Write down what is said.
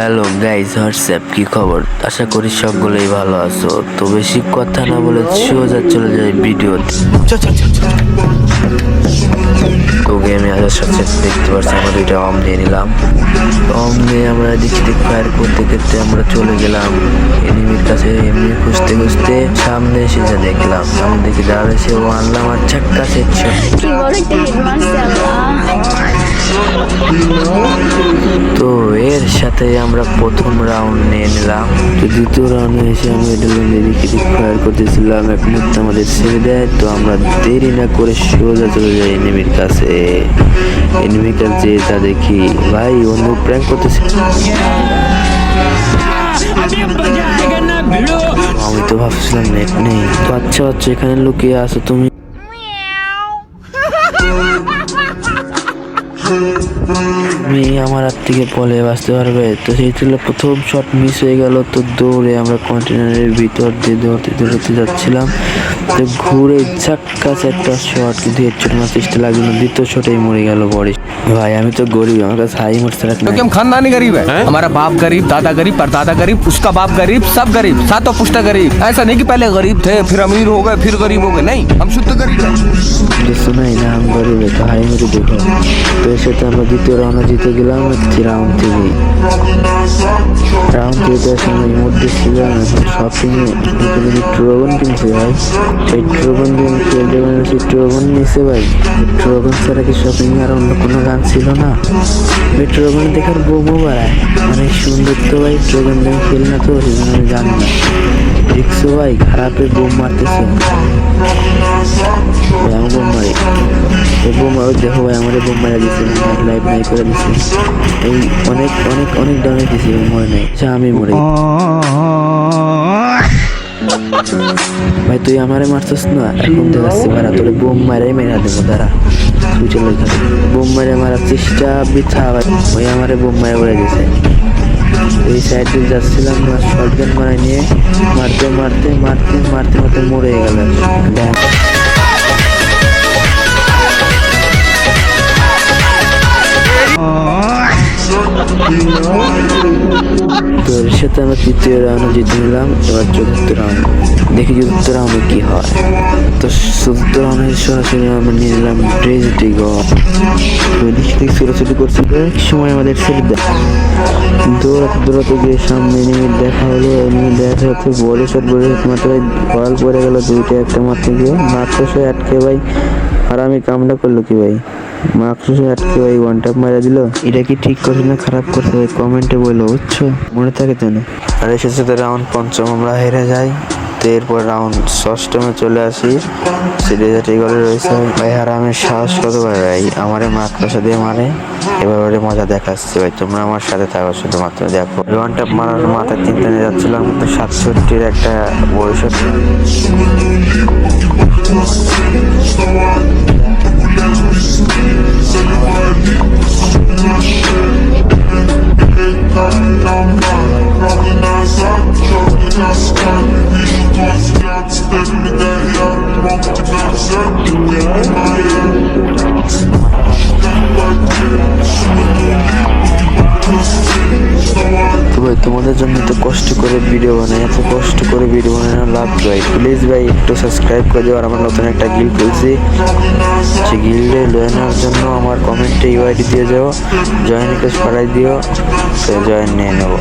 Hello guys, WhatsApp কি খবর? আশা করি সকলেই ভালো আছো। তো বেশি কথা না বলে সোজা চলে যায় ভিডিওতে। তো গেমে আসার সাথে দেখতে পাচ্ছি আমরা দুইটা অম নিয়ে নিলাম। অম নিয়ে আমরা দিক ফায়ার করতে করতে আমরা চলে গেলাম এনিমির কাছে। এমনি খুঁজতে খুঁজতে সামনে এসে যা দেখলাম, সামনে দেখে দাঁড়াচ্ছে ও আনলাম আর চাক্কা সেট শট। তো এর সাথে আমরা প্রথম রাউন্ড নিয়ে নিলাম। তো দ্বিতীয় রাউন্ডে এসে আমরা এদিকে ফায়ার করতেছিলাম, এক মুহূর্তে আমাদের ছেড়ে দেয়। তো আমরা দেরি না করে সোজা চলে যাই এনিমির কাছে। এনিমির কাছে তা দেখি ভাই অন্য প্র্যাঙ্ক করতেছি। আমি তো ভাবছিলাম নেট নেই। তো আচ্ছা এখানে লুকিয়ে আসো তুমি। তুমি আমার হাত থেকে পলে বাঁচতে পারবে? তো সেই ছিল প্রথম শট মিস হয়ে গেল। তো দৌড়ে আমরা কন্টেনারের ভিতর দিয়ে দৌড়তে যাচ্ছিলাম। তো ঘুরে ধাক্কা একটা শট, কিন্তু হেডশট মারার চেষ্টা লাগলো না। দ্বিতীয় শটেই মরে গেল বডি। ভাই আমি তো গরিব, আমার কাছে হাই মরতে রাখ। क्योंकि हम खानदानी गरीब है, हमारा बाप गरीब, दादा गरीब, परदादा गरीब, उसका बाप गरीब, सब गरीब, सातों पुश्ता गरीब। ऐसा नहीं कि पहले गरीब थे फिर अमीर हो गए फिर गरीब हो गए, नहीं, हम शुद्ध गरीब हैं। শোনাই না আমি গরিব, তো হাই মেরে দেখো। তো এর সাথে আমরা দ্বিতীয় রাউন্ডে জিতে গেলাম। রাউন্ড থেকে সময় মধ্যে ছিলাম। এখন শপিংয়ে ট্রোগন কিনছে ভাই। সেই ট্রোগন দিয়ে আমি খেলতে পারছি। ট্রোগন নিয়েছে ভাই। ট্রোগন ছাড়া কি শপিং আর অন্য কোনো গান ছিল না? ট্রোগন দেখার বোমও বাড়ায়, অনেক সুন্দর। তো ভাই ট্রোগন দিয়ে খেলি না, তো সেজন্য আমি জানি না। দেখছো ভাই খারাপে বোম মারতেছে, আমার বোম মারে। বোম দেখো ভাই, আমার বোম মারা দিচ্ছে, লাইভ নাই করে দিচ্ছে। এই অনেক অনেক অনেক ডাউনে দিচ্ছে, মরে নাই। আমি মরে ভাই, তুই আমারে মারছিস না? এখন দেখাচ্ছি ভাড়া তোরে বোম মারাই মেরা দেবো। দাঁড়া তুই চলে এখানে। বোম মারে মারার চেষ্টা বৃথা ভাই। ওই আমারে বোম মারে উড়ে গেছে। এই সাইড দিয়ে যাচ্ছিলাম শর্ট গান মারা নিয়ে, মারতে মারতে মারতে মারতে মারতে মরে গেল। তো এর সাথে আমরা তৃতীয় রাউন্ডে জিতে নিলাম। এবার চতুর্থ রাউন্ড দেখি চতুর্থ রাউন্ডে কি হয়। তো চতুর্থ রাউন্ডে সরাসরি আমরা নিয়ে নিলাম ট্রেজেডি গন। ছোটাছুটি করছিল, সময় আমাদের ছেড়ে দেয়। দৌড়াতে গিয়ে সামনে এনিমি দেখা হলো। এনিমি দেখা হচ্ছে বডি শট মাত্রায় বল পড়ে গেল দুইটা। একটা মারতে গিয়ে মাত্র আটকে ভাই, আর আমি কামটা করলো কি ভাই, মাকসুসে আটকে ভাই ওয়ান ট্যাপ মারা দিল। এটা কি ঠিক করছে না খারাপ করছে ভাই কমেন্টে বলো, বুঝছো? মনে থাকে তো না। আর এসে সাথে রাউন্ড পঞ্চম আমরা হেরে যাই। তো এরপর রাউন্ড ষষ্ঠমে চলে আসি। সিরিজে গলে রয়েছে ভাই। আর আমি সাহস কত ভাই আমারে মাকসা দিয়ে মারে। এবার মজা দেখাচ্ছে ভাই, তোমরা আমার সাথে থাকো, শুধুমাত্র দেখো। ওয়ান ট্যাপ মারার মাথায় চিন্তা নিয়ে যাচ্ছিলাম। 67-র একটা বয়সের তো ভাই তোমাদের জন্য এত কষ্ট করে ভিডিও বানাই, এত কষ্ট করে ভিডিও বানানো লাভ ভাই। প্লিজ ভাই একটু সাবস্ক্রাইব করে দিও। আর আমার নতুন একটা গিল্ড খুলছি, সেই গিল্ডে জয়েনের জন্য আমার কমেন্টে ইউআইডি দিয়ে যাও, জয়েন রিকোয়েস্ট পাঠাই দিও, তো জয়েন নিয়ে নেবো।